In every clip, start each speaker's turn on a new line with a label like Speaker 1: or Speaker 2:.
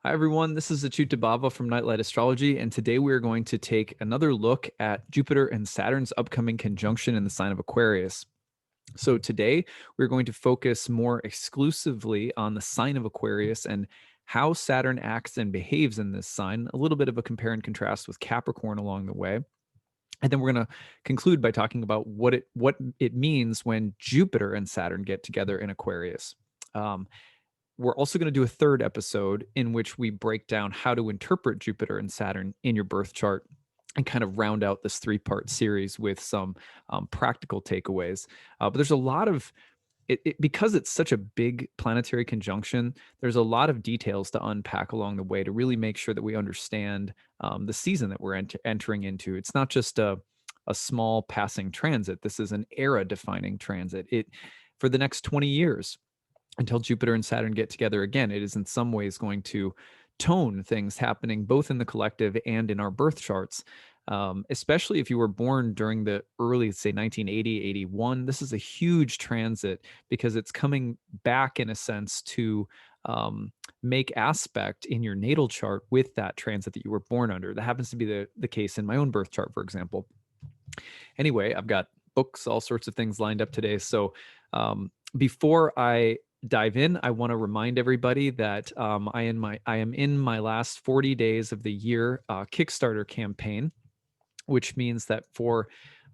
Speaker 1: Hi, everyone. This is acyuta-bhava from Nightlight Astrology, and today we are going to take another look at Jupiter and Saturn's upcoming conjunction in the sign of Aquarius. So today we're going to focus more exclusively on the sign of Aquarius and how Saturn acts and behaves in this sign, a little bit of a compare and contrast with Capricorn along the way. And then we're going to conclude by talking about what it means when Jupiter and Saturn get together in Aquarius. Um, we're also going to do a third episode in which we break down how to interpret Jupiter and Saturn in your birth chart and kind of round out this three-part series with some practical takeaways. But there's a lot of because it's such a big planetary conjunction. There's a lot of details to unpack along the way to really make sure that we understand the season that we're entering into. It's not just a small passing transit. This is an era-defining transit. It for the next 20 years until Jupiter and Saturn get together again, it is in some ways going to tone things happening both in the collective and in our birth charts. Especially if you were born during the early, say, 1980, 81. This is a huge transit because it's coming back in a sense to make aspect in your natal chart with that transit that you were born under. That happens to be the case in my own birth chart, for example. Anyway, I've got books, all sorts of things lined up today. So before I dive in, I want to remind everybody that I am in my last 40 days of the year Kickstarter campaign, which means that for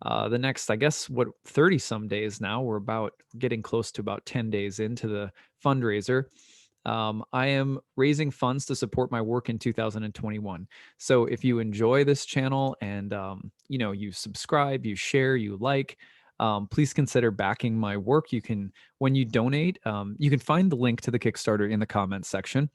Speaker 1: the next, I guess, 30 some days now, we're about getting close to about 10 days into the fundraiser. I am raising funds to support my work in 2021. So if you enjoy this channel and you subscribe, you share, you like, please consider backing my work. When you donate, you can find the link to the Kickstarter in the comments section.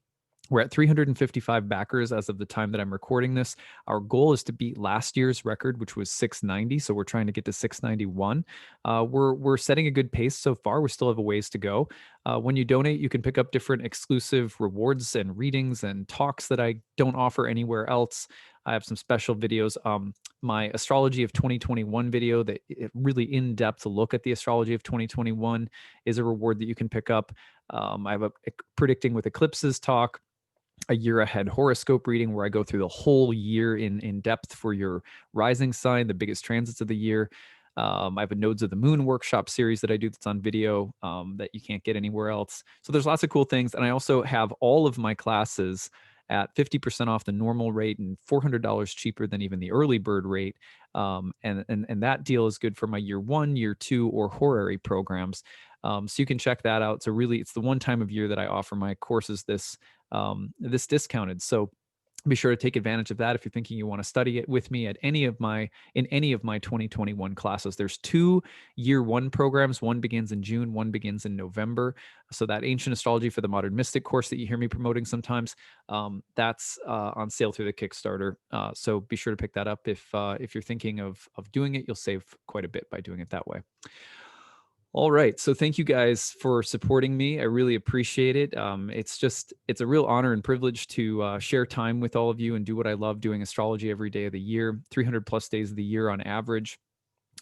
Speaker 1: We're at 355 backers as of the time that I'm recording this. Our goal is to beat last year's record, which was 690. So we're trying to get to 691. We're setting a good pace so far. We still have a ways to go. When you donate, you can pick up different exclusive rewards and readings and talks that I don't offer anywhere else. I have some special videos. My Astrology of 2021 video, that really in-depth look at the Astrology of 2021, is a reward that you can pick up. I have a predicting with eclipses talk, a year ahead horoscope reading where I go through the whole year in depth for your rising sign, the biggest transits of the year. I have a Nodes of the Moon workshop series that I do that's on video that you can't get anywhere else. So there's lots of cool things. And I also have all of my classes at 50% off the normal rate and $400 cheaper than even the early bird rate. And that deal is good for my year 1, year 2, or horary programs. So you can check that out. So really, it's the one time of year that I offer my courses this discounted. So be sure to take advantage of that if you're thinking you want to study it with me at any of my 2021 classes. There's 2 year 1 programs. One begins in June, one begins in November. So that Ancient Astrology for the Modern Mystic course that you hear me promoting sometimes, that's on sale through the Kickstarter. So be sure to pick that up if you're thinking of doing it. You'll save quite a bit by doing it that way. All right. So thank you guys for supporting me. I really appreciate it. It's a real honor and privilege to share time with all of you and do what I love doing, astrology every day of the year, 300 plus days of the year on average.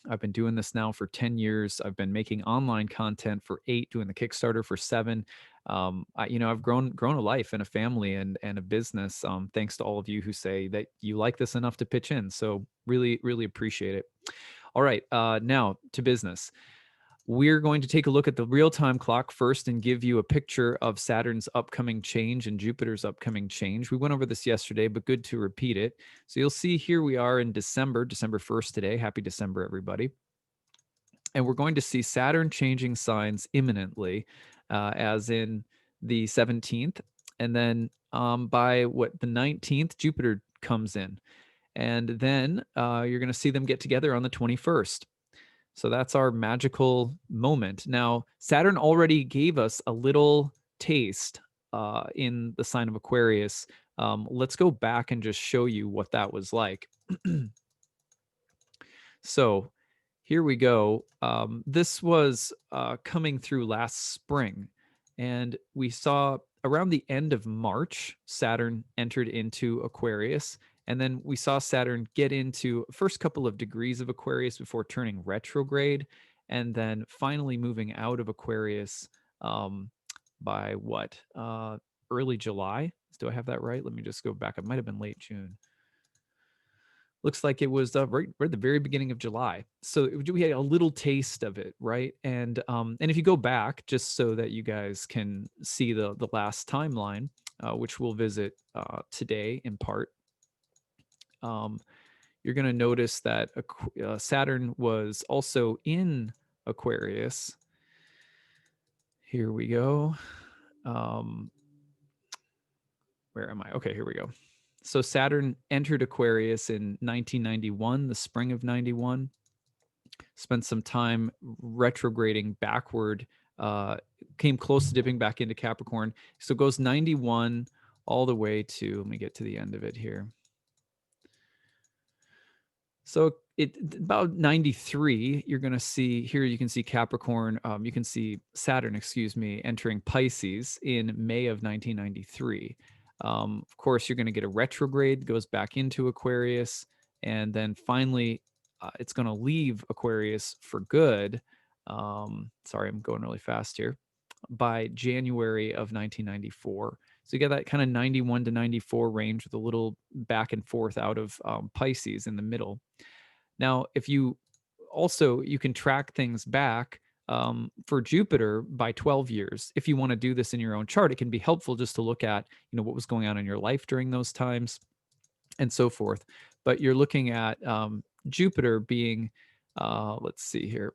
Speaker 1: I've been doing this now for 10 years. I've been making online content for 8, doing the Kickstarter for 7. I've grown a life and a family and a business, thanks to all of you who say that you like this enough to pitch in. So really, really appreciate it. All right. Now to business. We're going to take a look at the real-time clock first and give you a picture of Saturn's upcoming change and Jupiter's upcoming change. We went over this yesterday, but good to repeat it. So you'll see here we are in December 1st today. Happy December, everybody. And we're going to see Saturn changing signs imminently, as in the 17th. And then by the 19th, Jupiter comes in. And then you're going to see them get together on the 21st. So that's our magical moment. Now, Saturn already gave us a little taste in the sign of Aquarius. Let's go back and just show you what that was like. So here we go. This was coming through last spring. And we saw around the end of March, Saturn entered into Aquarius. And then we saw Saturn get into first couple of degrees of Aquarius before turning retrograde, and then finally moving out of Aquarius by early July. Do I have that right? Let me just go back. It might have been late June. Looks like it was right at the very beginning of July. So we had a little taste of it, right? And if you go back, just so that you guys can see the last timeline, which we'll visit today in part, you're going to notice that Saturn was also in Aquarius. Here we go. Where am I? Okay, here we go. So Saturn entered Aquarius in 1991, the spring of 91. Spent some time retrograding backward, came close to dipping back into Capricorn. So it goes 91 all the way to, let me get to the end of it here. So about 93, you're going to see here, you can see Capricorn, you can see Saturn, excuse me, entering Pisces in May of 1993. Of course, you're going to get a retrograde, goes back into Aquarius, and then finally it's going to leave Aquarius for good. Sorry, I'm going really fast here. By January of 1994. So you get that kind of 91 to 94 range with a little back and forth out of Pisces in the middle. Now, if you also, you can track things back for Jupiter by 12 years. If you want to do this in your own chart, it can be helpful just to look at, what was going on in your life during those times and so forth. But you're looking at Jupiter being, let's see here.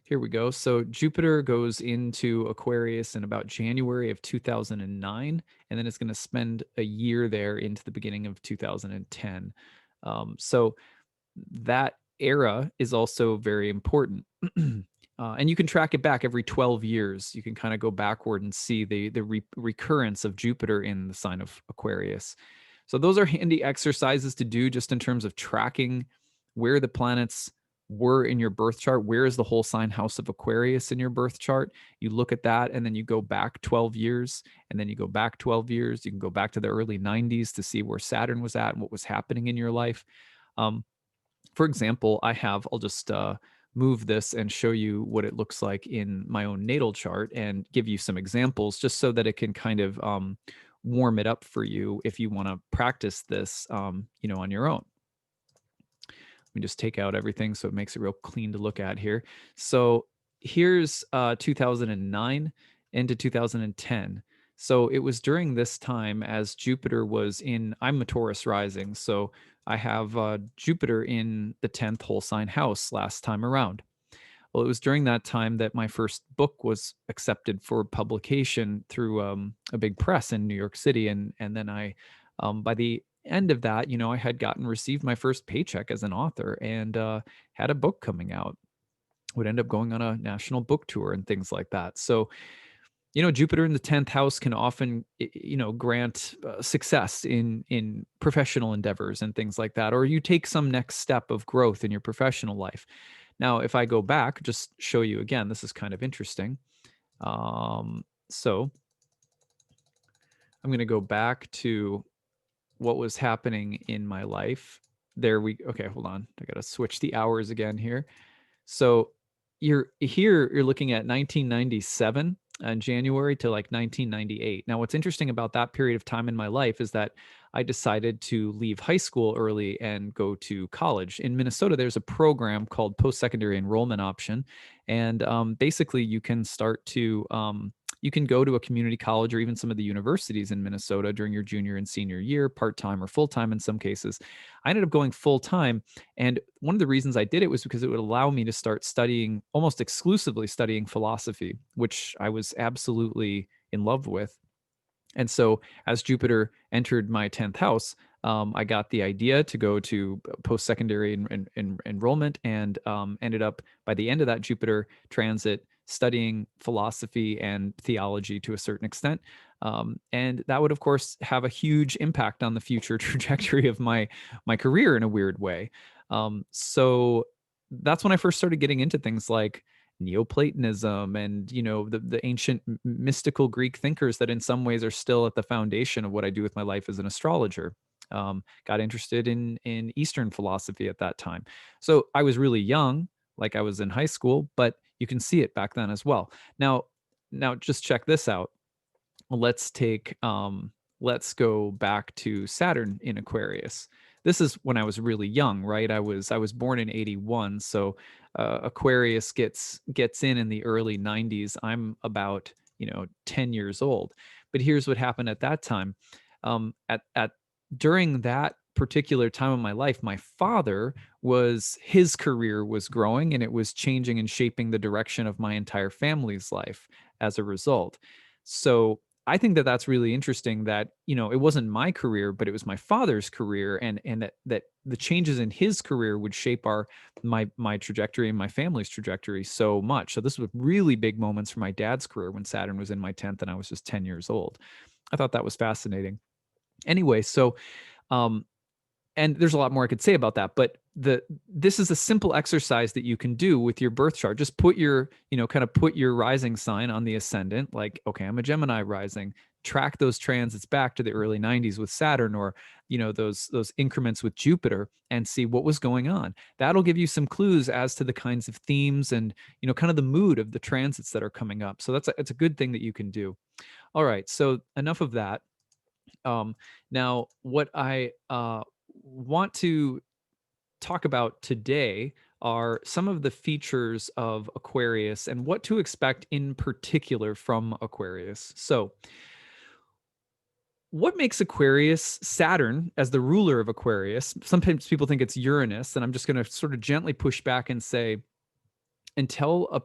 Speaker 1: Here we go. So Jupiter goes into Aquarius in about January of 2009, and then it's going to spend a year there into the beginning of 2010. So that era is also very important. And you can track it back every 12 years. You can kind of go backward and see the recurrence of Jupiter in the sign of Aquarius. So those are handy exercises to do just in terms of tracking where the planets were in your birth chart. Where is the whole sign house of Aquarius in your birth chart? You look at that and then you go back 12 years and then you go back 12 years. You can go back to the early 90s to see where Saturn was at and what was happening in your life. For example, I'll just move this and show you what it looks like in my own natal chart and give you some examples just so that it can kind of warm it up for you if you want to practice this, on your own. Let me just take out everything so it makes it real clean to look at here. So here's 2009 into 2010. So it was during this time as Jupiter was in, I'm a Taurus rising, so I have Jupiter in the 10th whole sign house last time around. Well, it was during that time that my first book was accepted for publication through a big press in New York City. And then I, by the end of that, I had received my first paycheck as an author and had a book coming out. Would end up going on a national book tour and things like that. So, Jupiter in the 10th house can often, grant success in professional endeavors and things like that, or you take some next step of growth in your professional life. Now, if I go back, just show you again, this is kind of interesting. So I'm going to go back to what was happening in my life. Okay, hold on. I got to switch the hours again here. So you're looking at 1997 in January to like 1998. Now, what's interesting about that period of time in my life is that I decided to leave high school early and go to college. In Minnesota, there's a program called post-secondary enrollment option. And basically you can start to, you can go to a community college or even some of the universities in Minnesota during your junior and senior year, part-time or full-time in some cases. I ended up going full-time. And one of the reasons I did it was because it would allow me to start studying, almost exclusively studying philosophy, which I was absolutely in love with. And so as Jupiter entered my 10th house, I got the idea to go to post-secondary enrollment and ended up, by the end of that Jupiter transit, studying philosophy and theology to a certain extent. And that would, of course, have a huge impact on the future trajectory of my career in a weird way. So that's when I first started getting into things like Neoplatonism and the ancient mystical Greek thinkers that in some ways are still at the foundation of what I do with my life as an astrologer. Got interested in Eastern philosophy at that time. So I was really young, like I was in high school, but you can see it back then as well. Now, now just check this out. Let's take let's go back to Saturn in Aquarius. This is when I was really young, right? I was born in 81, so Aquarius gets in the early 90s. I'm about 10 years old. But here's what happened at that time. At during that particular time of my life, my father his career was growing, and it was changing and shaping the direction of my entire family's life as a result. So I think that that's really interesting that, it wasn't my career, but it was my father's career, and that the changes in his career would shape my trajectory and my family's trajectory so much. So this was really big moments for my dad's career when Saturn was in my 10th and I was just 10 years old. I thought that was fascinating. Anyway, so um and there's a lot more I could say about that, but this is a simple exercise that you can do with your birth chart. Just put your, kind of put your rising sign on the ascendant, like, okay, I'm a Gemini rising. Track those transits back to the early 90s with Saturn, or those increments with Jupiter, and see what was going on. That'll give you some clues as to the kinds of themes and kind of the mood of the transits that are coming up. So it's a good thing that you can do. All right, so enough of that. Now, what I want to talk about today are some of the features of Aquarius and what to expect in particular from Aquarius. So, what makes Aquarius, Saturn as the ruler of Aquarius? Sometimes people think it's Uranus, and I'm just going to sort of gently push back and say, until a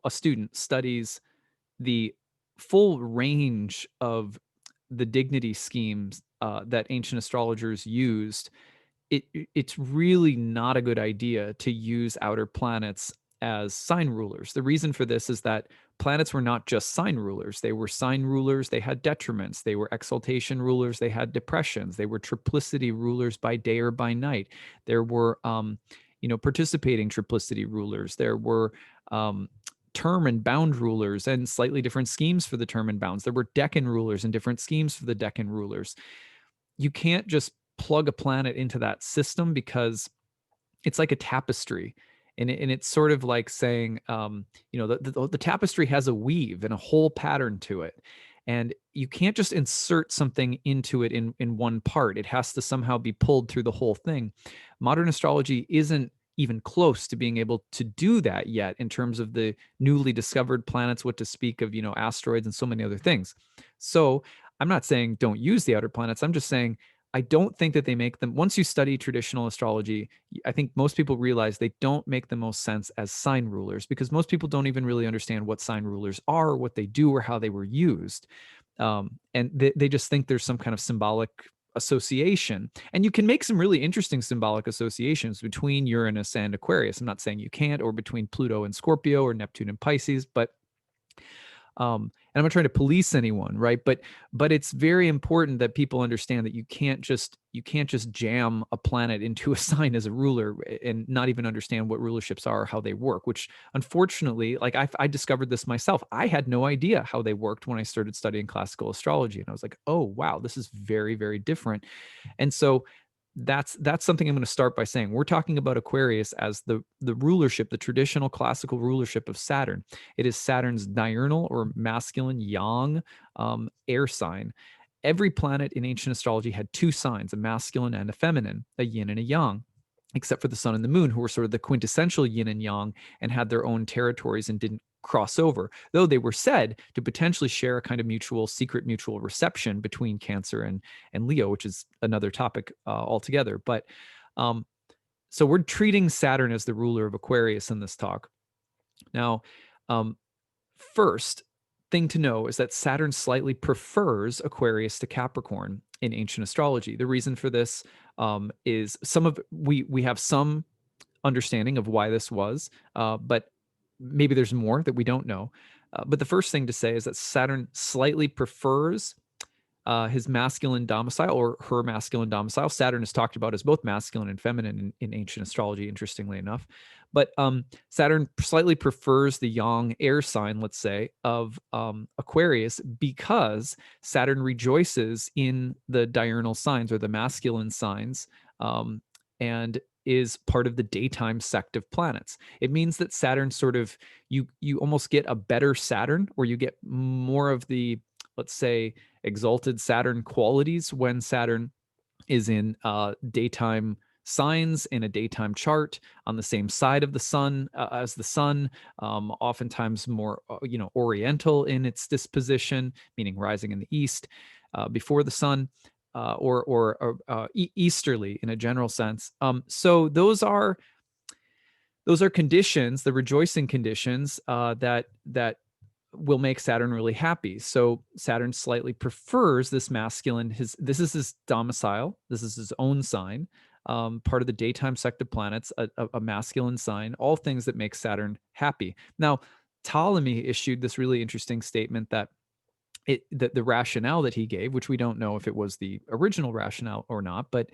Speaker 1: student studies the full range of the dignity schemes that ancient astrologers used, it's really not a good idea to use outer planets as sign rulers. The reason for this is that planets were not just sign rulers. They were sign rulers, they had detriments. They were exaltation rulers, they had depressions. They were triplicity rulers by day or by night. There were participating triplicity rulers. There were term and bound rulers and slightly different schemes for the term and bounds. There were decan rulers and different schemes for the decan rulers. You can't just plug a planet into that system, because it's like a tapestry. And it's sort of like saying, the tapestry has a weave and a whole pattern to it. And you can't just insert something into it in one part. It has to somehow be pulled through the whole thing. Modern astrology isn't even close to being able to do that yet in terms of the newly discovered planets, what to speak of, asteroids and so many other things. So I'm not saying don't use the outer planets. I'm just saying I don't think that they make them, once you study traditional astrology, I think most people realize they don't make the most sense as sign rulers, because most people don't even really understand what sign rulers are, what they do, or how they were used. And they just think there's some kind of symbolic association. And you can make some really interesting symbolic associations between Uranus and Aquarius. I'm not saying you can't, or between Pluto and Scorpio, or Neptune and Pisces, but and I'm not trying to police anyone, right? But it's very important that people understand that you can't just jam a planet into a sign as a ruler and not even understand what rulerships are, how they work. Which, unfortunately, like I discovered this myself. I had no idea how they worked when I started studying classical astrology, and I was like, oh wow, this is very, very different. And so that's something I'm going to start by saying. We're talking about Aquarius as the rulership, the traditional classical rulership of Saturn. It is Saturn's diurnal or masculine yang air sign. Every planet in ancient astrology had two signs, a masculine and a feminine, a yin and a yang, except for the sun and the moon, who were sort of the quintessential yin and yang and had their own territories and didn't cross over, though they were said to potentially share a kind of secret mutual reception between Cancer and Leo, which is another topic altogether. But so we're treating Saturn as the ruler of Aquarius in this talk. Now, first thing to know is that Saturn slightly prefers Aquarius to Capricorn in ancient astrology. The reason for this is we have some understanding of why this was, but maybe there's more that we don't know. But the first thing to say is that Saturn slightly prefers his masculine domicile, or her masculine domicile. Saturn is talked about as both masculine and feminine in ancient astrology, interestingly enough. But Saturn slightly prefers the yang air sign, let's say, of Aquarius, because Saturn rejoices in the diurnal signs, or the masculine signs. And is part of the daytime sect of planets. It means that Saturn sort of, you almost get a better Saturn, or you get more of the, let's say, exalted Saturn qualities when Saturn is in daytime signs in a daytime chart on the same side of the sun as the sun, oftentimes more oriental in its disposition, meaning rising in the east before the sun, or easterly in a general sense. So those are conditions, the rejoicing conditions that will make Saturn really happy. So Saturn slightly prefers this masculine. This is his domicile. This is his own sign, part of the daytime sect of planets, a masculine sign. All things that make Saturn happy. Now, Ptolemy issued this really interesting statement that the rationale that he gave, which we don't know if it was the original rationale or not, but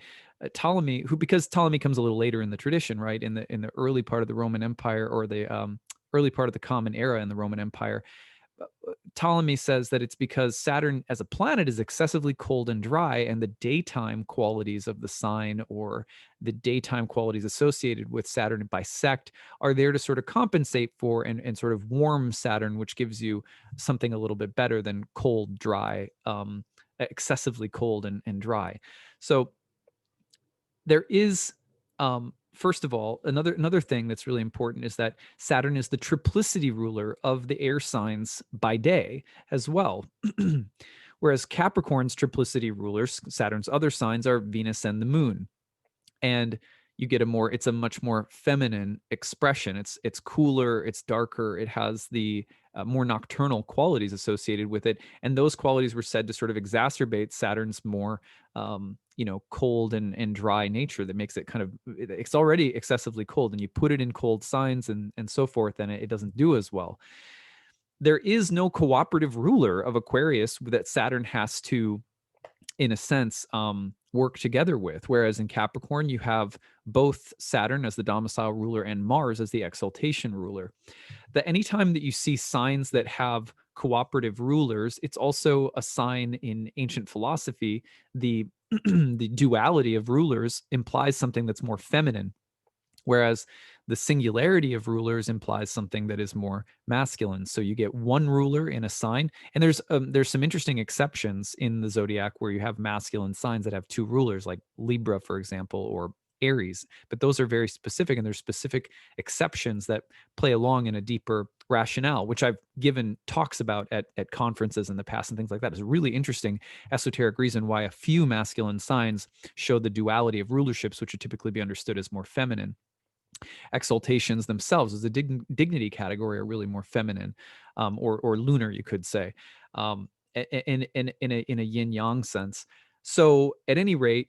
Speaker 1: Ptolemy, because Ptolemy comes a little later in the tradition, right, in the early part of the Roman Empire, or the early part of the Common Era in the Roman Empire, Ptolemy says that it's because Saturn as a planet is excessively cold and dry, and the daytime qualities of the sign, or the daytime qualities associated with Saturn bisect, are there to sort of compensate for and sort of warm Saturn, which gives you something a little bit better than cold, dry, excessively cold and dry. So there is, first of all, another thing that's really important is that Saturn is the triplicity ruler of the air signs by day as well. Whereas Capricorn's triplicity rulers, Saturn's other signs, are Venus and the moon. And you get it's a much more feminine expression. It's cooler, it's darker, it has the more nocturnal qualities associated with it, and those qualities were said to sort of exacerbate Saturn's more cold and dry nature, that makes it kind of, it's already excessively cold, and you put it in cold signs and so forth, and it doesn't do as well. There is no cooperative ruler of Aquarius that Saturn has to, in a sense, work together with. Whereas in Capricorn, you have both Saturn as the domicile ruler and Mars as the exaltation ruler. That anytime that you see signs that have cooperative rulers, it's also a sign in ancient philosophy. The the duality of rulers implies something that's more feminine, whereas the singularity of rulers implies something that is more masculine. So you get one ruler in a sign, and there's some interesting exceptions in the zodiac where you have masculine signs that have two rulers, like Libra, for example, or Aries. But those are very specific, and there's specific exceptions that play along in a deeper rationale, which I've given talks about at conferences in the past and things like that. It's a really interesting esoteric reason why a few masculine signs show the duality of rulerships, which would typically be understood as more feminine. Exaltations themselves as a dignity category are really more feminine, or lunar, you could say, in a yin yang sense. So at any rate,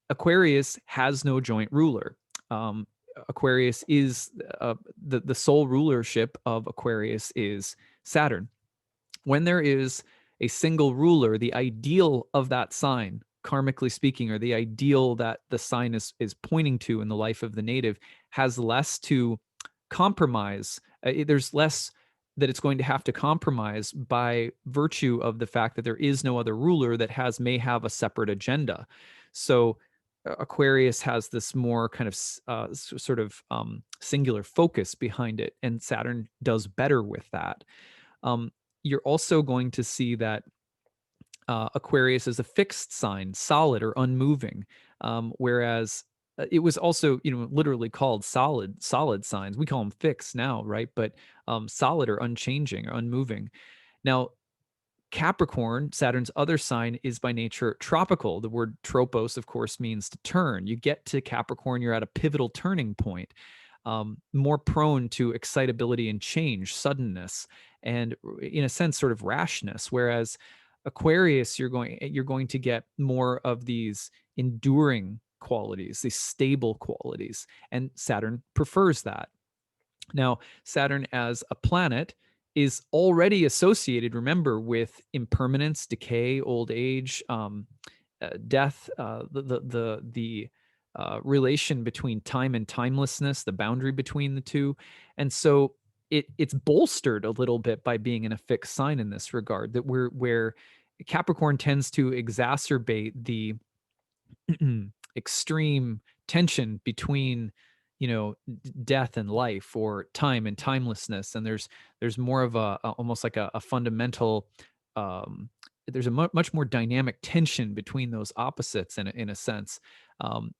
Speaker 1: Aquarius has no joint ruler. Aquarius is the sole rulership of Aquarius is Saturn. When there is a single ruler, the ideal of that sign, karmically speaking, or the ideal that the sign is pointing to in the life of the native, has less to compromise. There's less that it's going to have to compromise by virtue of the fact that there is no other ruler that may have a separate agenda. So Aquarius has this more kind of sort of singular focus behind it, and Saturn does better with that. You're also going to see that Aquarius is a fixed sign, solid or unmoving, whereas it was also, literally called solid signs. We call them fixed now, right? But solid or unchanging or unmoving. Now, Capricorn, Saturn's other sign, is by nature tropical. The word tropos, of course, means to turn. You get to Capricorn, you're at a pivotal turning point, more prone to excitability and change, suddenness, and in a sense, sort of rashness. Whereas Aquarius, you're going to get more of these enduring qualities, these stable qualities, and Saturn prefers that. Now, Saturn as a planet is already associated, remember, with impermanence, decay, old age, death, the relation between time and timelessness, the boundary between the two. And so it's bolstered a little bit by being in a fixed sign in this regard, that where Capricorn tends to exacerbate the extreme tension between, death and life, or time and timelessness. And there's more of almost like a fundamental, um, there's a much more dynamic tension between those opposites in a sense.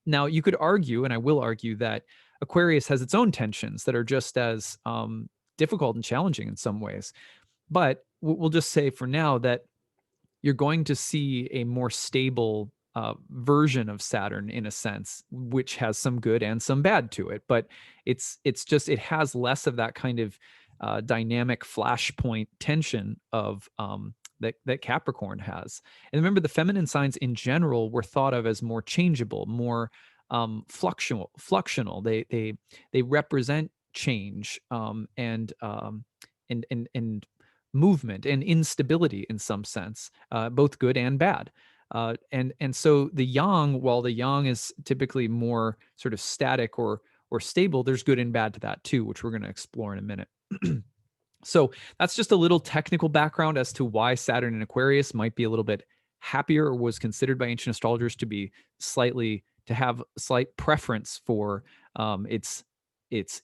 Speaker 1: Now you could argue, and I will argue, that Aquarius has its own tensions that are just as difficult and challenging in some ways. But we'll just say for now that you're going to see a more stable version of Saturn in a sense, which has some good and some bad to it. But it's just, it has less of that kind of dynamic flashpoint tension of that Capricorn has. And remember, the feminine signs in general were thought of as more changeable, more fluxional. They represent change, and movement and instability in some sense, both good and bad. And so the yang, while the yang is typically more sort of static or stable, there's good and bad to that too, which we're going to explore in a minute. So that's just a little technical background as to why Saturn in Aquarius might be a little bit happier, or was considered by ancient astrologers to have slight preference for its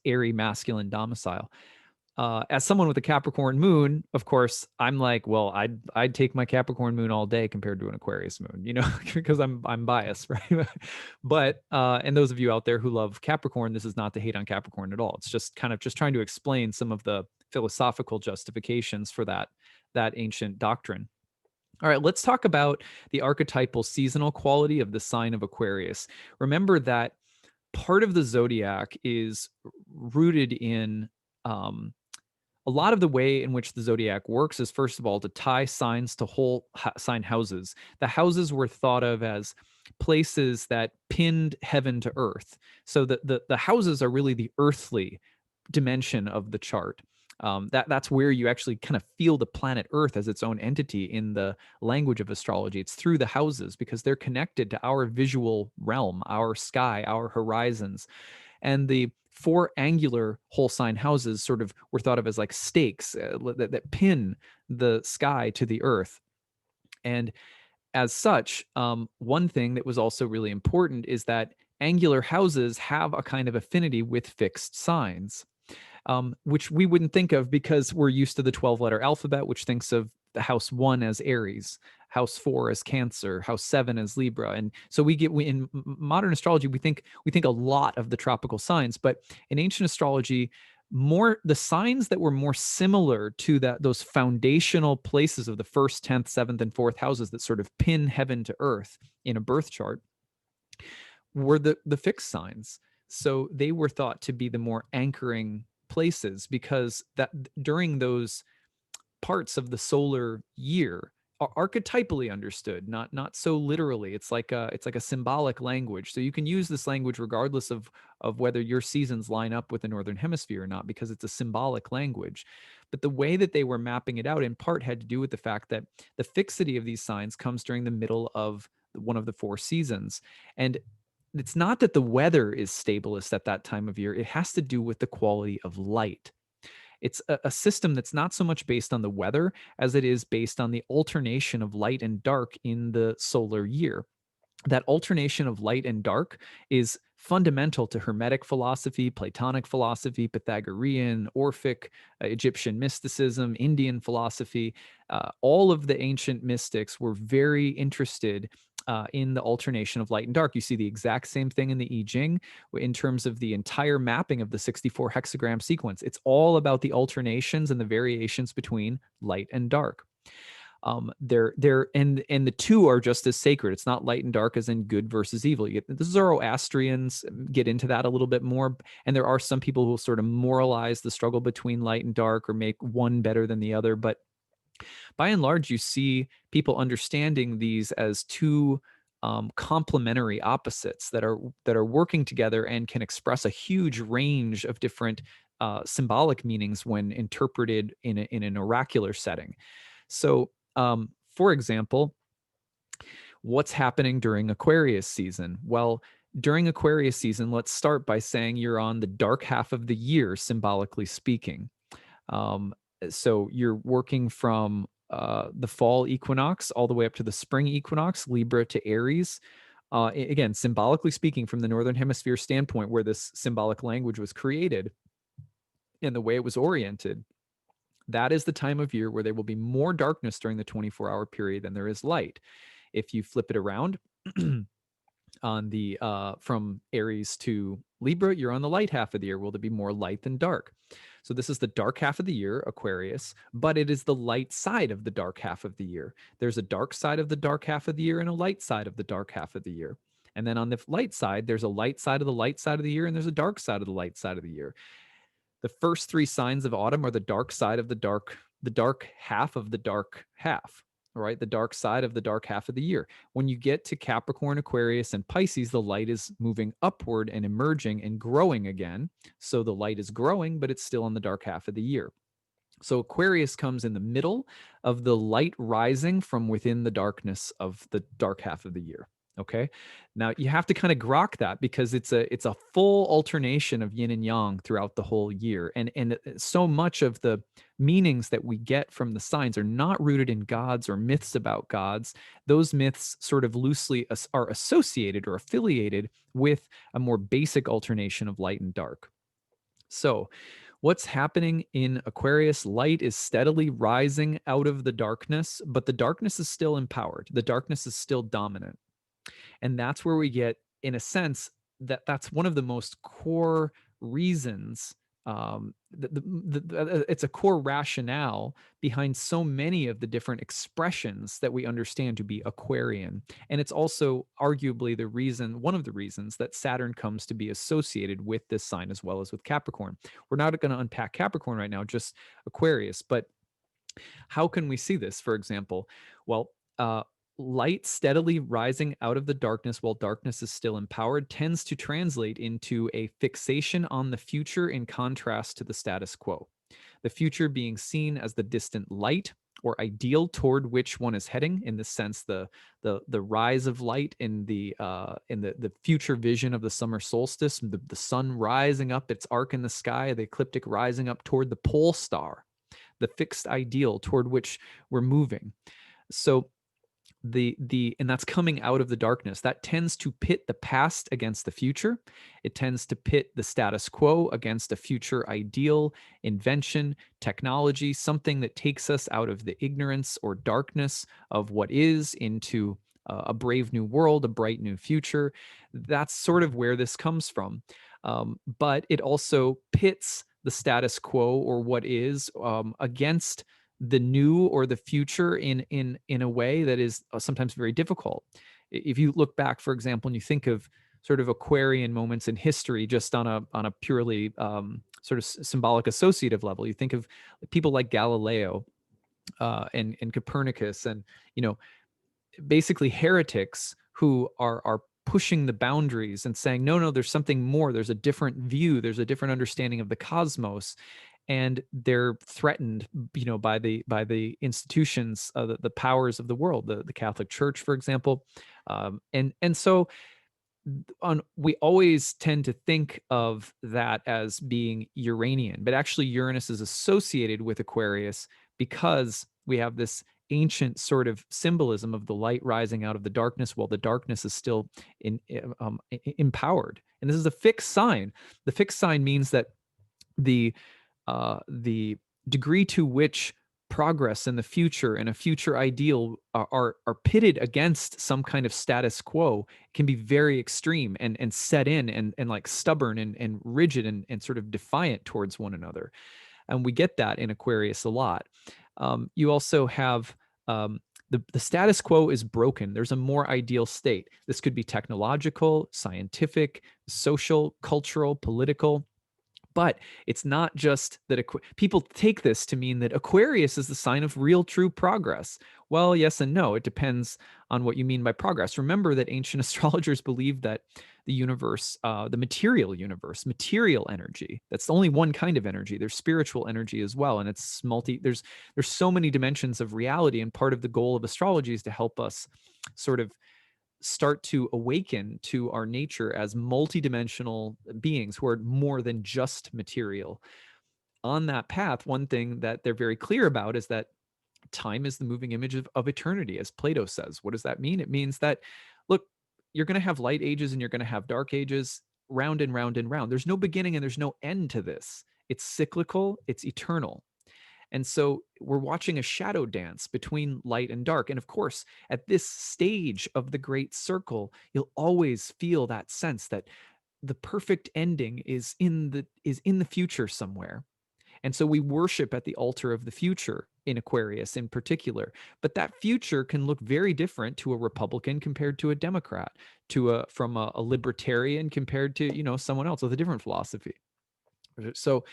Speaker 1: airy masculine domicile. As someone with a Capricorn moon, of course, I'm like, well, I'd take my Capricorn moon all day compared to an Aquarius moon, because I'm biased, right? But and those of you out there who love Capricorn, this is not to hate on Capricorn at all. It's just kind of just trying to explain some of the philosophical justifications for that ancient doctrine. All right, let's talk about the archetypal seasonal quality of the sign of Aquarius. Remember that part of the zodiac is rooted in a lot of the way in which the zodiac works is, first of all, to tie signs to whole sign houses. The houses were thought of as places that pinned heaven to earth. So the houses are really the earthly dimension of the chart. That's where you actually kind of feel the planet Earth as its own entity in the language of astrology. It's through the houses, because they're connected to our visual realm, our sky, our horizons. And the four angular whole sign houses sort of were thought of as like stakes that pin the sky to the earth. And as such, one thing that was also really important is that angular houses have a kind of affinity with fixed signs, which we wouldn't think of because we're used to the 12-letter alphabet, which thinks of the house 1 as Aries, house 4 as Cancer, house 7 as Libra. And so we in modern astrology, we think a lot of the tropical signs, but in ancient astrology, the signs that were more similar to those foundational places of the first, 10th, 7th, and 4th houses that sort of pin heaven to earth in a birth chart were the fixed signs. So they were thought to be the more anchoring places, because that during those parts of the solar year are archetypally understood, not so literally. It's like a symbolic language. So you can use this language regardless of whether your seasons line up with the northern hemisphere or not, because it's a symbolic language. But the way that they were mapping it out in part had to do with the fact that the fixity of these signs comes during the middle of one of the 4 seasons. And it's not that the weather is stablest at that time of year. It has to do with the quality of light. It's a system that's not so much based on the weather as it is based on the alternation of light and dark in the solar year. That alternation of light and dark is fundamental to Hermetic philosophy, Platonic philosophy, Pythagorean, Orphic, Egyptian mysticism, Indian philosophy. All of the ancient mystics were very interested in the alternation of light and dark. You see the exact same thing in the I Ching in terms of the entire mapping of the 64 hexagram sequence. It's all about the alternations and the variations between light and dark. And the two are just as sacred. It's not light and dark as in good versus evil. The Zoroastrians get into that a little bit more, and there are some people who will sort of moralize the struggle between light and dark or make one better than the other. But by and large, you see people understanding these as two complementary opposites that are working together and can express a huge range of different symbolic meanings when interpreted in an oracular setting. So, for example, what's happening during Aquarius season? Well, during Aquarius season, let's start by saying you're on the dark half of the year, symbolically speaking. So you're working from the fall equinox all the way up to the spring equinox, Libra to Aries. Again, symbolically speaking, from the Northern Hemisphere standpoint, where this symbolic language was created and the way it was oriented, that is the time of year where there will be more darkness during the 24-hour period than there is light. If you flip it around, on the from Aries to Libra, you're on the light half of the year. Will there be more light than dark? So this is the dark half of the year, Aquarius, but it is the light side of the dark half of the year. There's a dark side of the dark half of the year and a light side of the dark half of the year. And then on the light side, there's a light side of the light side of the year, and there's a dark side of the light side of the year. The first three signs of autumn are the dark side of the dark half of the dark half. All right, the dark side of the dark half of the year. When you get to Capricorn, Aquarius, and Pisces, the light is moving upward and emerging and growing again. So the light is growing, but it's still on the dark half of the year. So Aquarius comes in the middle of the light rising from within the darkness of the dark half of the year. Okay. Now you have to kind of grok that, because it's a full alternation of yin and yang throughout the whole year. And so much of the meanings that we get from the signs are not rooted in gods or myths about gods. Those myths sort of loosely are associated or affiliated with a more basic alternation of light and dark. So what's happening in Aquarius? Light is steadily rising out of the darkness, but the darkness is still empowered. The darkness is still dominant. And that's where we get, in a sense, that's one of the most core reasons. It's a core rationale behind so many of the different expressions that we understand to be Aquarian. And it's also arguably one of the reasons that Saturn comes to be associated with this sign as well as with Capricorn. We're not going to unpack Capricorn right now, just Aquarius. But how can we see this, for example? Well, light steadily rising out of the darkness while darkness is still empowered tends to translate into a fixation on the future in contrast to the status quo. The future being seen as the distant light or ideal toward which one is heading. In this sense, the rise of light in the future vision of the summer solstice, the sun rising up its arc in the sky, the ecliptic rising up toward the pole star, the fixed ideal toward which we're moving. So and that's coming out of the darkness. That tends to pit the past against the future. It tends to pit the status quo against a future ideal, invention, technology, something that takes us out of the ignorance or darkness of what is into a brave new world, a bright new future. That's sort of where this comes from. But it also pits the status quo or what is against the new or the future in a way that is sometimes very difficult. If you look back, for example, and you think of sort of Aquarian moments in history, just on a purely sort of symbolic associative level, you think of people like Galileo and Copernicus, and basically heretics who are pushing the boundaries and saying, no, there's something more. There's a different view. There's a different understanding of the cosmos. And they're threatened, by the institutions, the powers of the world, the Catholic Church, for example, and so we always tend to think of that as being Uranian, but actually Uranus is associated with Aquarius because we have this ancient sort of symbolism of the light rising out of the darkness while the darkness is still empowered. And this is a fixed sign. The fixed sign means that the degree to which progress in the future and a future ideal are pitted against some kind of status quo can be very extreme and set in and like stubborn and rigid and sort of defiant towards one another. And we get that in Aquarius a lot. You also have the status quo is broken. There's a more ideal state. This could be technological, scientific, social, cultural, political. But it's not just that people take this to mean that Aquarius is the sign of real, true progress. Well, yes and no. It depends on what you mean by progress. Remember that ancient astrologers believed that the universe, the material universe, material energy, that's only one kind of energy. There's spiritual energy as well. And it's there's so many dimensions of reality. And part of the goal of astrology is to help us sort of start to awaken to our nature as multidimensional beings who are more than just material. On that path, one thing that they're very clear about is that time is the moving image of eternity, as Plato says. What does that mean? It means that, look, you're going to have light ages and you're going to have dark ages, round and round and round. There's no beginning and there's no end to this. It's cyclical, it's eternal. And so we're watching a shadow dance between light and dark. And of course, at this stage of the great circle, you'll always feel that sense that the perfect ending is in the future somewhere. And so we worship at the altar of the future in Aquarius in particular. But that future can look very different to a Republican compared to a Democrat, from a libertarian compared to, someone else with a different philosophy. So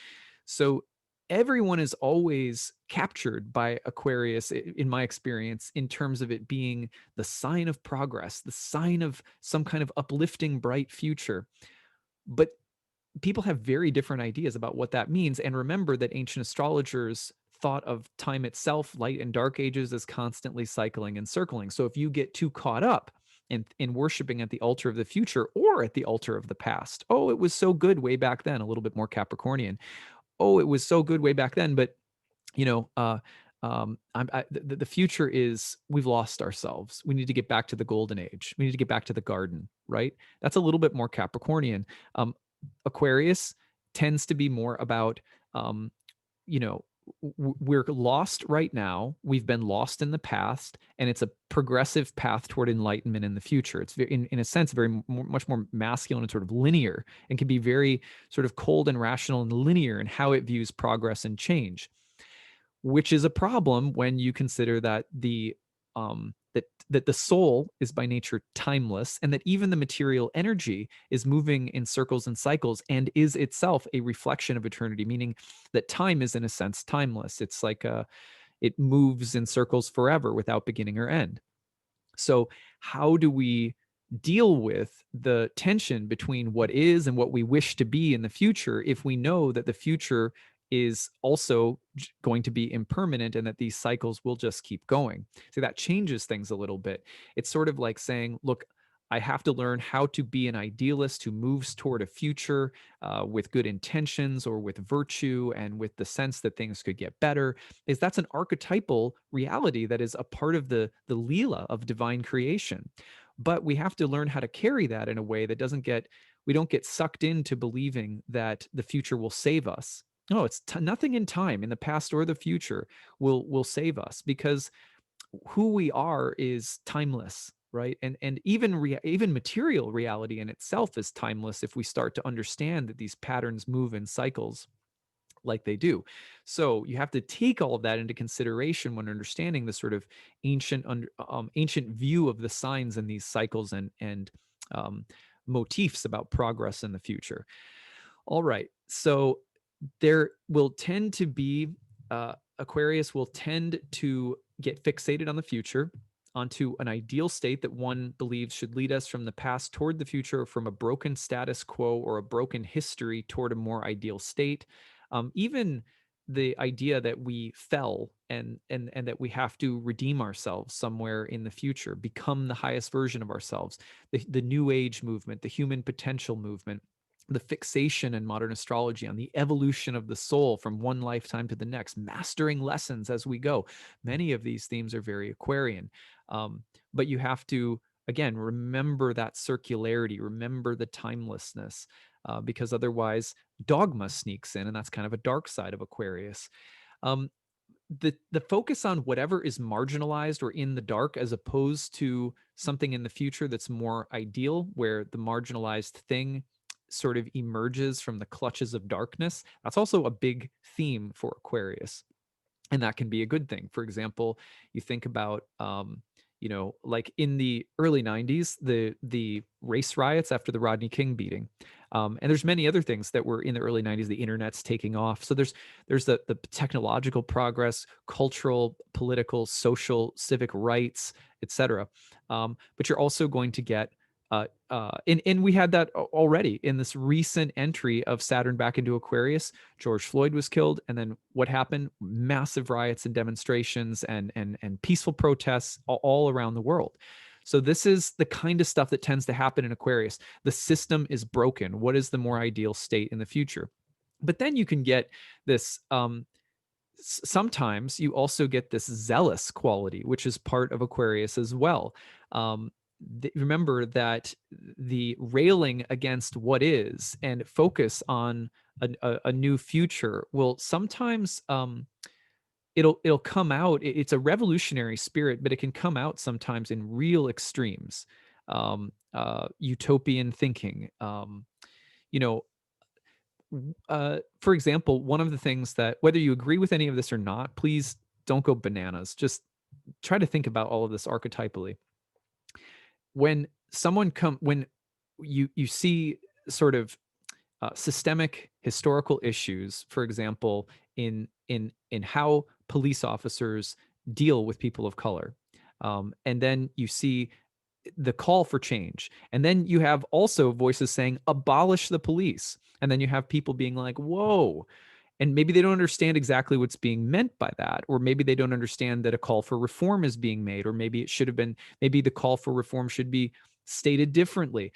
Speaker 1: everyone is always captured by Aquarius, in my experience, in terms of it being the sign of progress, the sign of some kind of uplifting, bright future. But people have very different ideas about what that means. And remember that ancient astrologers thought of time itself, light and dark ages, as constantly cycling and circling. So if you get too caught up in worshiping at the altar of the future or at the altar of the past, oh, it was so good way back then, a little bit more Capricornian. Oh, it was so good way back then, but you know, the future is we've lost ourselves. We need to get back to the golden age. We need to get back to the garden, right? That's a little bit more Capricornian. Aquarius tends to be more about, you know, we're lost right now. We've been lost in the past, and it's a progressive path toward enlightenment in the future. It's very, in a sense, much more masculine and sort of linear, and can be very sort of cold and rational and linear in how it views progress and change, which is a problem when you consider that that the soul is by nature timeless, and that even the material energy is moving in circles and cycles and is itself a reflection of eternity, meaning that time is in a sense timeless. It's like it moves in circles forever without beginning or end. So how do we deal with the tension between what is and what we wish to be in the future if we know that the future is also going to be impermanent and that these cycles will just keep going? So that changes things a little bit. It's sort of like saying, look, I have to learn how to be an idealist who moves toward a future with good intentions or with virtue and with the sense that things could get better. Is that's an archetypal reality that is a part of the Leela of divine creation. But we have to learn how to carry that in a way that we don't get sucked into believing that the future will save us. No, it's nothing in time, in the past or the future, will save us, because who we are is timeless, right? And even material reality in itself is timeless if we start to understand that these patterns move in cycles like they do. So you have to take all of that into consideration when understanding the sort of ancient view of the signs in these cycles and um, motifs about progress in the future. All right, so there will tend to be Aquarius will tend to get fixated on the future, onto an ideal state that one believes should lead us from the past toward the future, from a broken status quo or a broken history toward a more ideal state. Even the idea that we fell and that we have to redeem ourselves somewhere in the future, become the highest version of ourselves. The New Age movement, the human potential movement, the fixation in modern astrology on the evolution of the soul from one lifetime to the next, mastering lessons as we go. Many of these themes are very Aquarian. But you have to, again, remember that circularity, remember the timelessness, because otherwise dogma sneaks in, and that's kind of a dark side of Aquarius. Um, the focus on whatever is marginalized or in the dark, as opposed to something in the future that's more ideal, where the marginalized thing sort of emerges from the clutches of darkness. That's also a big theme for Aquarius, and that can be a good thing. For example, you think about like in the early 90s, the race riots after the Rodney King beating. And there's many other things that were in the early 90s. The internet's taking off. So there's the technological progress, cultural, political, social, civic rights, etc. But you're also going to get and we had that already in this recent entry of Saturn back into Aquarius. George Floyd was killed, and then what happened? Massive riots and demonstrations and peaceful protests all around the world. So this is the kind of stuff that tends to happen in Aquarius. The system is broken. What is the more ideal state in the future? But then you can get this. Sometimes you also get this zealous quality, which is part of Aquarius as well. remember that the railing against what is and focus on a new future will sometimes it'll come out. It's a revolutionary spirit, but it can come out sometimes in real extremes. Utopian thinking. You know, for example, one of the things that, whether you agree with any of this or not, please don't go bananas. Just try to think about all of this archetypally. When when you see sort of systemic historical issues, for example, in how police officers deal with people of color, and then you see the call for change, and then you have also voices saying abolish the police, and then you have people being like, whoa. And maybe they don't understand exactly what's being meant by that, or maybe they don't understand that a call for reform is being made, or maybe it should have been, maybe the call for reform should be stated differently.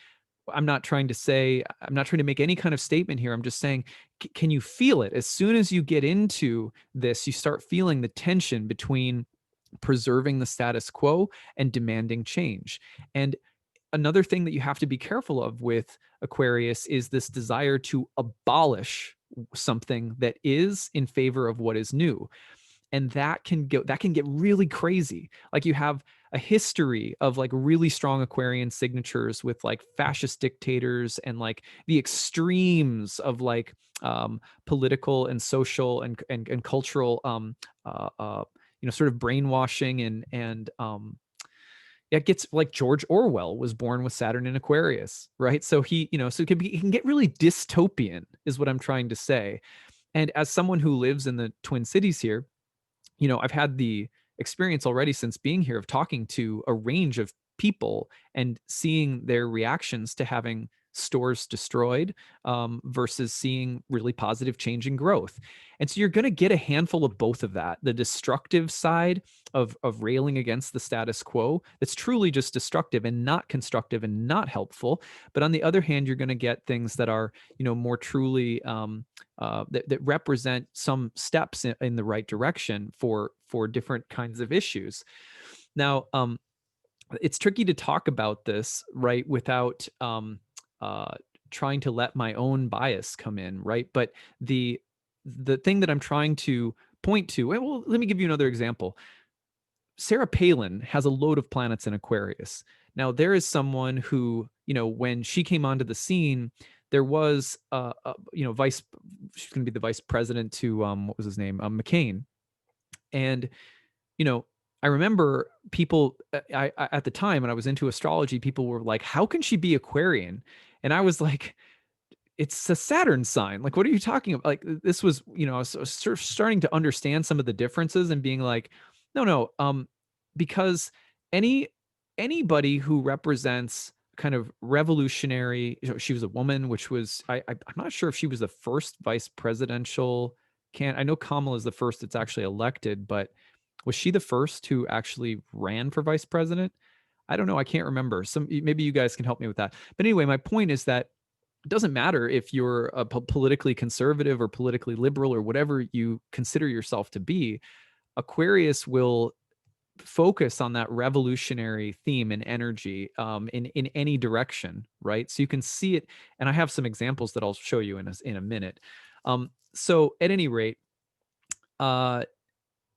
Speaker 1: I'm not trying to make any kind of statement here. I'm just saying, can you feel it? As soon as you get into this, you start feeling the tension between preserving the status quo and demanding change. And another thing that you have to be careful of with Aquarius is this desire to abolish something that is in favor of what is new. And that can get really crazy. Like, you have a history of like really strong Aquarian signatures with like fascist dictators and like the extremes of like political and social and cultural sort of brainwashing and it gets like George Orwell was born with Saturn in Aquarius, right? So it can get really dystopian, is what I'm trying to say. And as someone who lives in the Twin Cities here, I've had the experience already since being here of talking to a range of people and seeing their reactions to having stores destroyed versus seeing really positive change and growth. And so you're going to get a handful of both of that, the destructive side of railing against the status quo that's truly just destructive and not constructive and not helpful. But on the other hand, you're going to get things that are more truly that represent some steps in the right direction for different kinds of issues. Now, it's tricky to talk about this, right, without trying to let my own bias come in, right? But the thing that I'm trying to point to, well, let me give you another example. Sarah Palin has a load of planets in Aquarius. Now, there is someone who, when she came onto the scene, there was, she's going to be the vice president to, what was his name? McCain. And, I remember people, at the time when I was into astrology, people were like, how can she be Aquarian? And I was like, it's a Saturn sign. Like, what are you talking about? Like, this was, I was sort of starting to understand some of the differences and being like, no, because anybody who represents kind of revolutionary, she was a woman, which was, I'm not sure if she was the first vice presidential I know Kamala is the first that's actually elected, but was she the first who actually ran for vice president? I don't know. I can't remember. Maybe you guys can help me with that. But anyway, my point is that it doesn't matter if you're a politically conservative or politically liberal or whatever you consider yourself to be. Aquarius will focus on that revolutionary theme and energy in any direction, right? So you can see it, and I have some examples that I'll show you in a minute. So at any rate,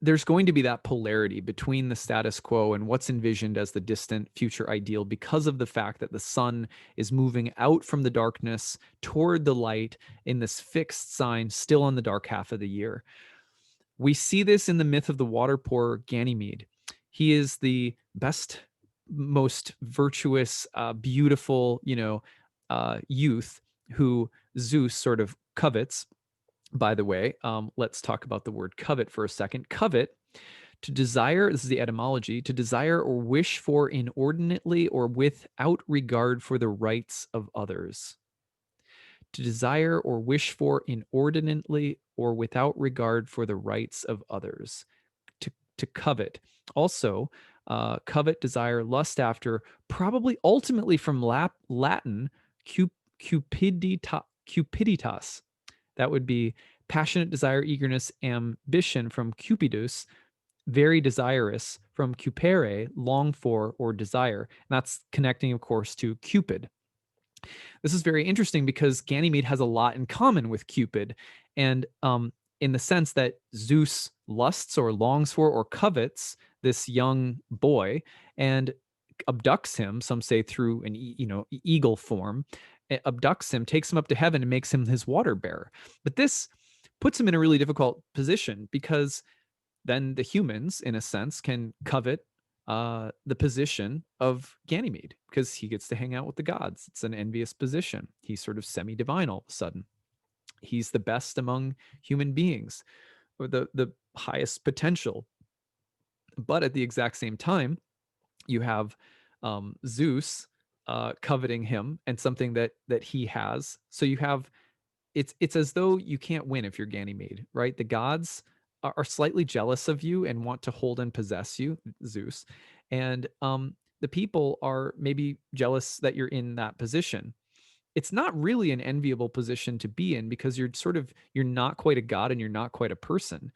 Speaker 1: there's going to be that polarity between the status quo and what's envisioned as the distant future ideal, because of the fact that the sun is moving out from the darkness toward the light in this fixed sign, still on the dark half of the year. We see this in the myth of the water pourer Ganymede. He is the best, most virtuous, beautiful, youth who Zeus sort of covets. By the way, let's talk about the word covet for a second. Covet, to desire, this is the etymology, to desire or wish for inordinately or without regard for the rights of others. To desire or wish for inordinately or without regard for the rights of others. To covet. Also, covet, desire, lust after, probably ultimately from Latin, cupiditas. That would be passionate desire, eagerness, ambition, from cupidus, very desirous, from cupere, long for or desire. And that's connecting, of course, to Cupid. This is very interesting because Ganymede has a lot in common with Cupid. And in the sense that Zeus lusts or longs for or covets this young boy and abducts him, some say through an eagle form, abducts him, takes him up to heaven, and makes him his water bearer. But this puts him in a really difficult position because then the humans, in a sense, can covet the position of Ganymede because he gets to hang out with the gods. It's an envious position. He's sort of semi-divine all of a sudden. He's the best among human beings, or the highest potential. But at the exact same time, you have Zeus coveting him and something that he has. So you have it's as though you can't win if you're Ganymede, right? The gods are slightly jealous of you and want to hold and possess you, Zeus, and the people are maybe jealous that you're in that position. It's not really an enviable position to be in because you're not quite a god and you're not quite a person.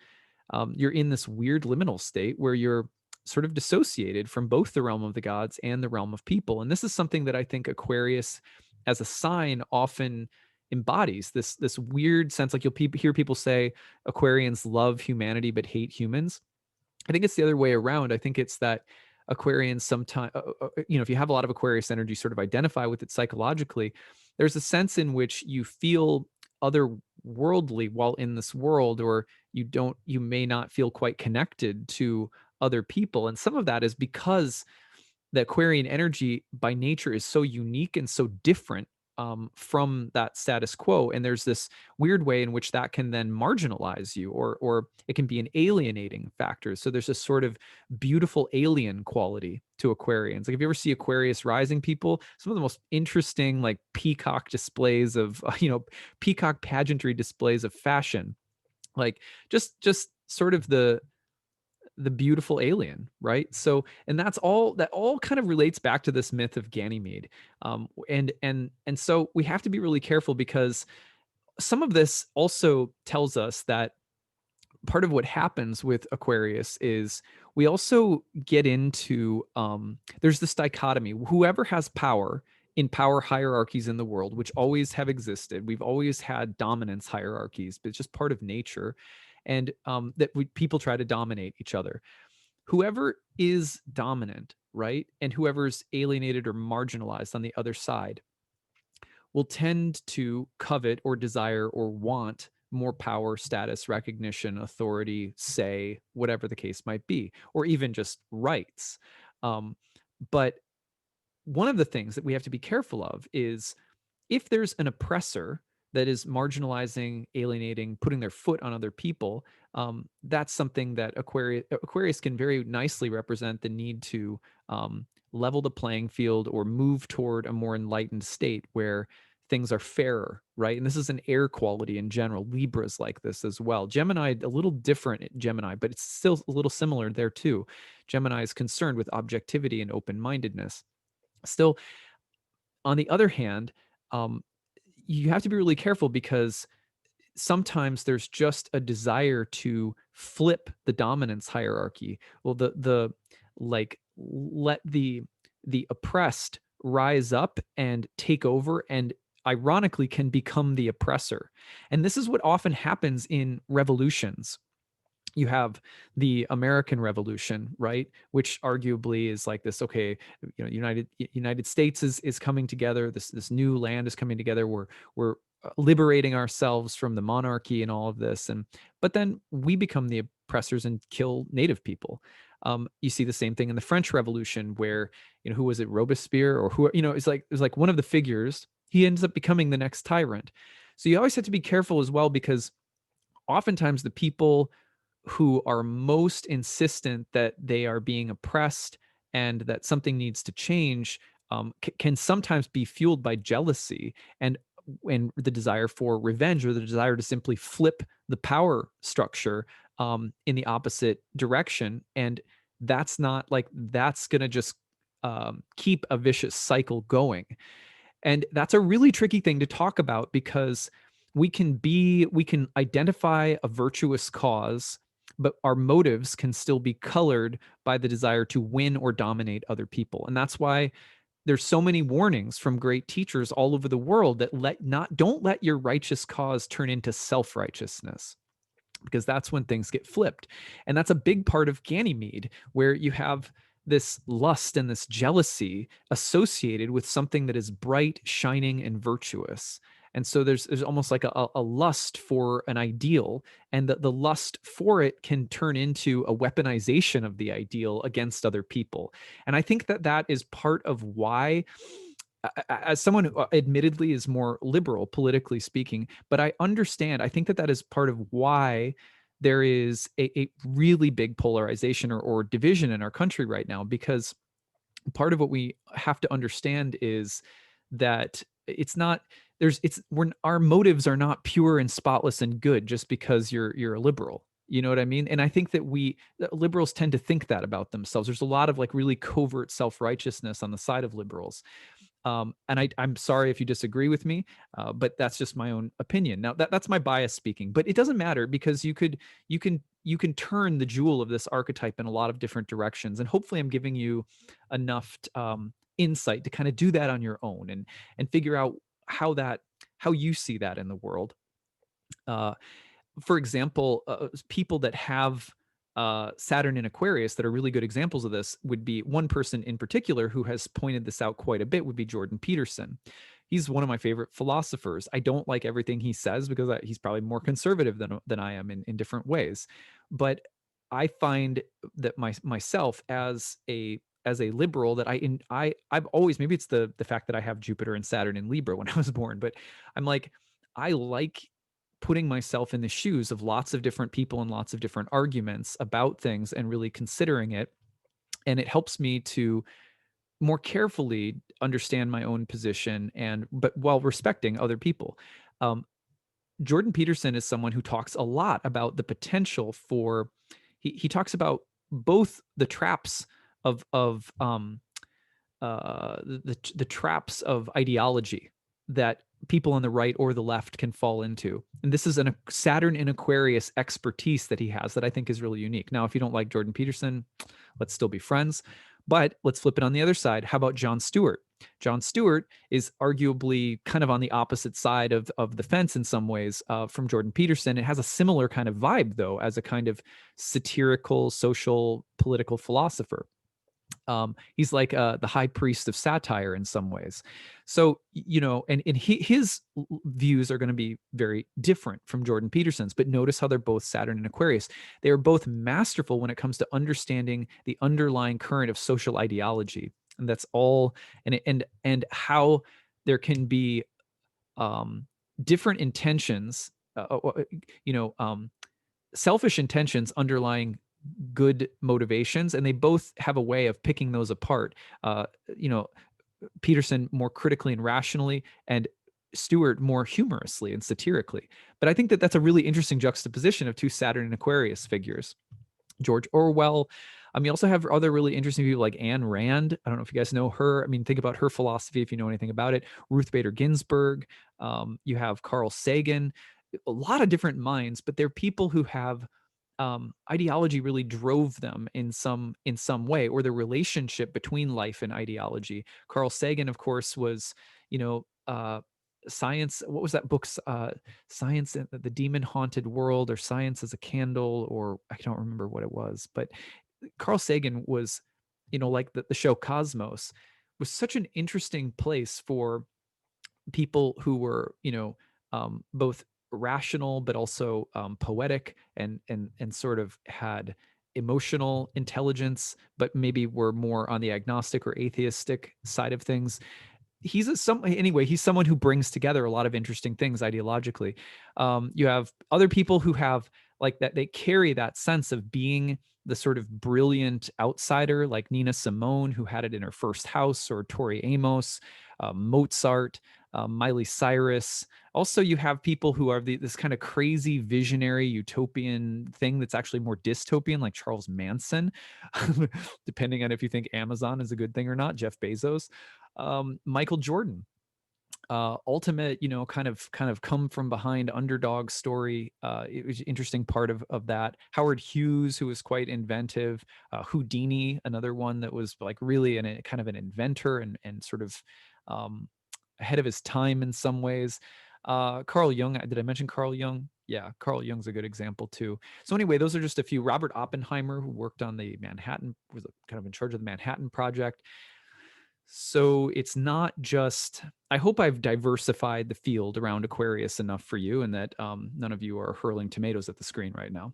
Speaker 1: You're in this weird liminal state where you're sort of dissociated from both the realm of the gods and the realm of people. And this is something that I think Aquarius as a sign often embodies this weird sense. Like hear people say Aquarians love humanity but hate humans. I think it's the other way around. I think it's that Aquarians sometimes, if you have a lot of Aquarius energy, sort of identify with it psychologically. There's a sense in which you feel otherworldly while in this world, or you may not feel quite connected to other people. And some of that is because the Aquarian energy by nature is so unique and so different from that status quo. And there's this weird way in which that can then marginalize you, or it can be an alienating factor. So there's this sort of beautiful alien quality to Aquarians. Like if you ever see Aquarius rising people, some of the most interesting like peacock displays of, peacock pageantry displays of fashion, like just sort of the beautiful alien, right? So, and that all kind of relates back to this myth of Ganymede. And so we have to be really careful because some of this also tells us that part of what happens with Aquarius is we also get into there's this dichotomy. Whoever has power in power hierarchies in the world, which always have existed, we've always had dominance hierarchies, but it's just part of nature, and people try to dominate each other. Whoever is dominant, right, and whoever's alienated or marginalized on the other side will tend to covet or desire or want more power, status, recognition, authority, say, whatever the case might be, or even just rights. But one of the things that we have to be careful of is if there's an oppressor that is marginalizing, alienating, putting their foot on other people, that's something that Aquarius can very nicely represent the need to level the playing field or move toward a more enlightened state where things are fairer, right? And this is an air quality in general. Libra's like this as well. Gemini, a little different Gemini, but it's still a little similar there too. Gemini is concerned with objectivity and open-mindedness. Still, on the other hand, you have to be really careful because sometimes there's just a desire to flip the dominance hierarchy. Well, the like let the oppressed rise up and take over and ironically can become the oppressor. And this is what often happens in revolutions. You have the American Revolution, right, which arguably is like this. Okay, United States is coming together. This new land is coming together. We're liberating ourselves from the monarchy and all of this, but then we become the oppressors and kill native people. You see the same thing in the French Revolution, where who was it, Robespierre, or who it's like one of the figures. He ends up becoming the next tyrant. So you always have to be careful as well because oftentimes the people who are most insistent that they are being oppressed and that something needs to change can sometimes be fueled by jealousy and the desire for revenge, or the desire to simply flip the power structure in the opposite direction. And that's going to just keep a vicious cycle going. And that's a really tricky thing to talk about because we can identify a virtuous cause, but our motives can still be colored by the desire to win or dominate other people. And that's why there's so many warnings from great teachers all over the world that don't let your righteous cause turn into self-righteousness, because that's when things get flipped. And that's a big part of Ganymede, where you have this lust and this jealousy associated with something that is bright, shining, and virtuous. And so there's almost like a lust for an ideal, and the lust for it can turn into a weaponization of the ideal against other people. And I think that that is part of why, as someone who admittedly is more liberal politically speaking, but I understand, I think that that is part of why there is a really big polarization or division in our country right now, because part of what we have to understand is that it's not our motives are not pure and spotless and good just because you're a liberal. You know what I mean? And I think that liberals tend to think that about themselves. There's a lot of like really covert self-righteousness on the side of liberals. And I'm sorry if you disagree with me, but that's just my own opinion. Now that's my bias speaking, but it doesn't matter, because you can turn the jewel of this archetype in a lot of different directions. And hopefully I'm giving you enough insight to kind of do that on your own and figure out how you see that in the world. For example, people that have Saturn in Aquarius that are really good examples of this would be, one person in particular who has pointed this out quite a bit would be Jordan Peterson. He's one of my favorite philosophers. I don't like everything he says because he's probably more conservative than I am in different ways. But I find that myself as a liberal, that I've always, maybe it's the fact that I have Jupiter and Saturn in Libra when I was born, but I'm like, I like putting myself in the shoes of lots of different people and lots of different arguments about things and really considering it. And it helps me to more carefully understand my own position, but while respecting other people. Um, Jordan Peterson is someone who talks a lot about the potential for, he talks about both the traps of the traps of ideology that people on the right or the left can fall into. And this is a Saturn in Aquarius expertise that he has that I think is really unique. Now, if you don't like Jordan Peterson, let's still be friends. But let's flip it on the other side. How about Jon Stewart? Jon Stewart is arguably kind of on the opposite side of the fence in some ways from Jordan Peterson. It has a similar kind of vibe, though, as a kind of satirical, social, political philosopher. He's like the high priest of satire in some ways. So, and his views are going to be very different from Jordan Peterson's, but notice how they're both Saturn and Aquarius. They are both masterful when it comes to understanding the underlying current of social ideology. And that's all, and how there can be different intentions, selfish intentions underlying good motivations, and they both have a way of picking those apart. Peterson more critically and rationally, and Stewart more humorously and satirically. But I think that that's a really interesting juxtaposition of two Saturn and Aquarius figures. George Orwell. You also have other really interesting people like Ayn Rand. I don't know if you guys know her. I mean, think about her philosophy if you know anything about it. Ruth Bader Ginsburg. You have Carl Sagan. A lot of different minds, but they're people who have ideology really drove them in some way, or the relationship between life and ideology. Carl Sagan, of course, was, Science. What was that book? Science, the Demon Haunted World, or Science as a Candle, or I don't remember what it was. But Carl Sagan was, like the show Cosmos, was such an interesting place for people who were, both rational but also poetic and sort of had emotional intelligence, but maybe were more on the agnostic or atheistic side of things. He's someone who brings together a lot of interesting things ideologically. You have other people who have like that, they carry that sense of being the sort of brilliant outsider, like Nina Simone, who had it in her first house, or Tori Amos, Mozart, Miley Cyrus. Also, you have people who are this kind of crazy visionary utopian thing that's actually more dystopian, like Charles Manson, depending on if you think Amazon is a good thing or not, Jeff Bezos, Michael Jordan. ultimate, kind of come from behind underdog story. It was an interesting part of that. Howard Hughes, who was quite inventive. Houdini, another one that was like really kind of an inventor and sort of um, ahead of his time in some ways. Carl Jung, did I mention Carl Jung? Yeah, Carl Jung's a good example too. So anyway, those are just a few. Robert Oppenheimer, who worked on the Manhattan, was kind of in charge of the Manhattan Project. So it's not just, I hope I've diversified the field around Aquarius enough for you, and that none of you are hurling tomatoes at the screen right now.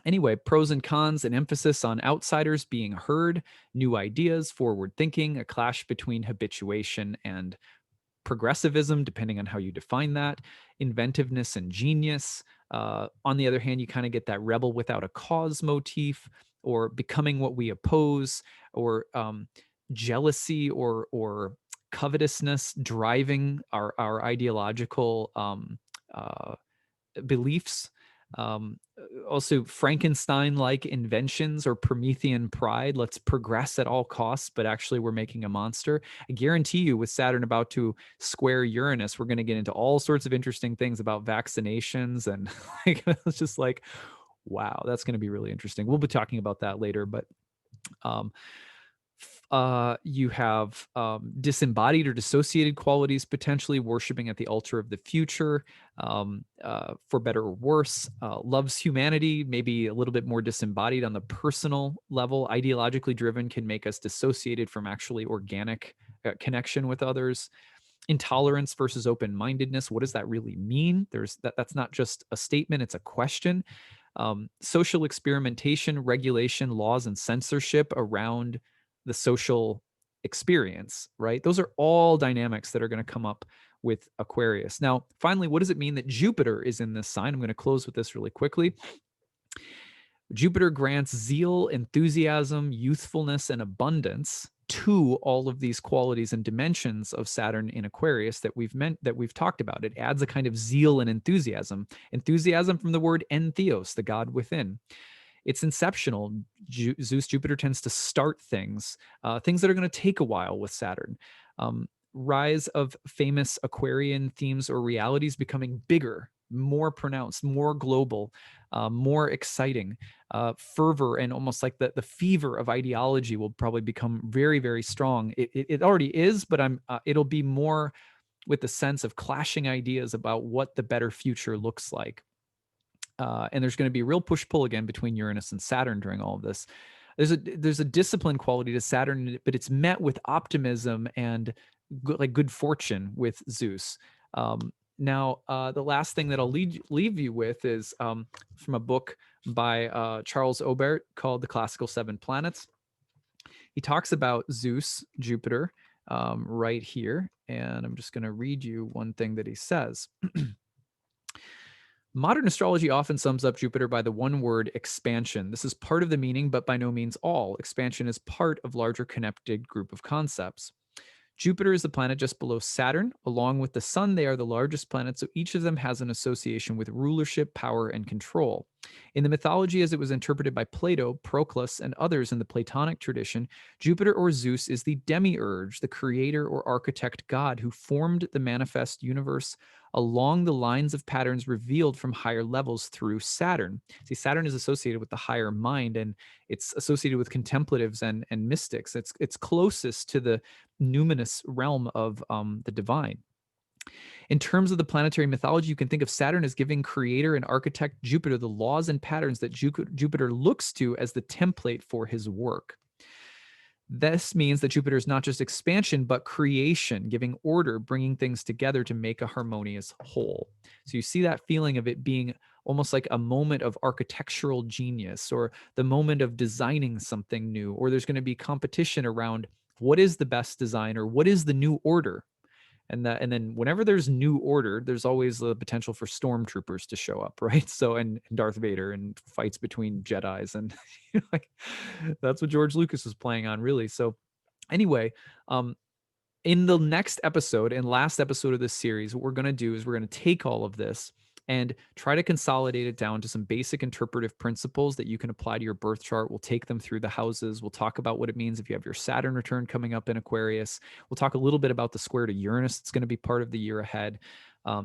Speaker 1: Anyway, pros and cons: an emphasis on outsiders being heard, new ideas, forward thinking, a clash between habituation and progressivism, depending on how you define that, inventiveness and genius. On the other hand, you kind of get that rebel without a cause motif, or becoming what we oppose, or jealousy or covetousness driving our ideological beliefs. Also, Frankenstein-like inventions or Promethean pride. Let's progress at all costs, but actually we're making a monster. I guarantee you, with Saturn about to square Uranus, we're going to get into all sorts of interesting things about vaccinations, and like, it's just like, wow, that's going to be really interesting. We'll be talking about that later, but um, you have disembodied or dissociated qualities, potentially worshiping at the altar of the future, for better or worse. Loves humanity, maybe a little bit more disembodied on the personal level. Ideologically driven can make us dissociated from actually organic connection with others. Intolerance versus open-mindedness. What does that really mean? That's not just a statement, it's a question. Social experimentation, regulation, laws, and censorship around the social experience, right? Those are all dynamics that are going to come up with Aquarius. Now, finally, what does it mean that Jupiter is in this sign? I'm going to close with this really quickly. Jupiter grants zeal, enthusiasm, youthfulness, and abundance to all of these qualities and dimensions of Saturn in Aquarius that we've talked about. It adds a kind of zeal and enthusiasm. Enthusiasm from the word entheos, the God within. It's inceptional. Zeus Jupiter tends to start things, things that are going to take a while with Saturn. Rise of famous Aquarian themes or realities becoming bigger, more pronounced, more global, more exciting. Fervor and almost like the fever of ideology will probably become very, very strong. It already is, but it'll be more with the sense of clashing ideas about what the better future looks like. And there's going to be a real push-pull again between Uranus and Saturn during all of this. There's a discipline quality to Saturn, but it's met with optimism and good fortune with Zeus. Now, the last thing that I'll leave you with is from a book by Charles Aubert called The Classical Seven Planets. He talks about Zeus, Jupiter, right here, and I'm just going to read you one thing that he says. Modern astrology often sums up Jupiter by the one word expansion. This is part of the meaning, but by no means all. Expansion is part of larger connected group of concepts. Jupiter is the planet just below Saturn. Along with the Sun, they are the largest planets, so each of them has an association with rulership, power, and control. In the mythology as it was interpreted by Plato, Proclus, and others in the Platonic tradition, Jupiter or Zeus is the demiurge, the creator or architect god who formed the manifest universe along the lines of patterns revealed from higher levels through Saturn. See, Saturn is associated with the higher mind, and it's associated with contemplatives and mystics. It's closest to the numinous realm of the divine. In terms of the planetary mythology, you can think of Saturn as giving creator and architect Jupiter the laws and patterns that Jupiter looks to as the template for his work. This means that Jupiter is not just expansion, but creation, giving order, bringing things together to make a harmonious whole. So you see that feeling of it being almost like a moment of architectural genius, or the moment of designing something new, or there's going to be competition around what is the best design or what is the new order. And then whenever there's new order, there's always the potential for stormtroopers to show up, right? So and Darth Vader and fights between Jedis, and like that's what George Lucas was playing on, really. So anyway, in the next episode and last episode of this series, what we're going to do is we're going to take all of this and try to consolidate it down to some basic interpretive principles that you can apply to your birth chart. We'll take them through the houses. We'll talk about what it means if you have your Saturn return coming up in Aquarius. We'll talk a little bit about the square to Uranus that's going to be part of the year ahead.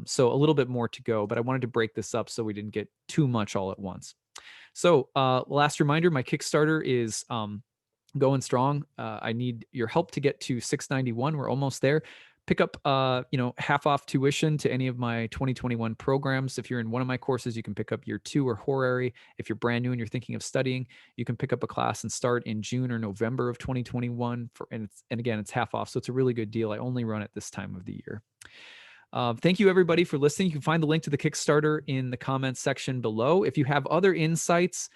Speaker 1: So a little bit more to go, but I wanted to break this up so we didn't get too much all at once. So last reminder, my Kickstarter is going strong. I need your help to get to 691. We're almost there. Pick up, half off tuition to any of my 2021 programs. If you're in one of my courses, you can pick up year 2 or horary. If you're brand new and you're thinking of studying, you can pick up a class and start in June or November of 2021. And again, it's half off. So it's a really good deal. I only run it this time of the year. Thank you, everybody, for listening. You can find the link to the Kickstarter in the comments section below. If you have other insights,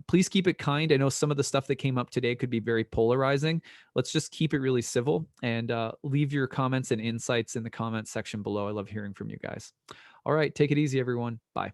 Speaker 1: please keep it kind. I know some of the stuff that came up today could be very polarizing. Let's just keep it really civil and leave your comments and insights in the comments section below. I love hearing from you guys. All right, take it easy, everyone. Bye.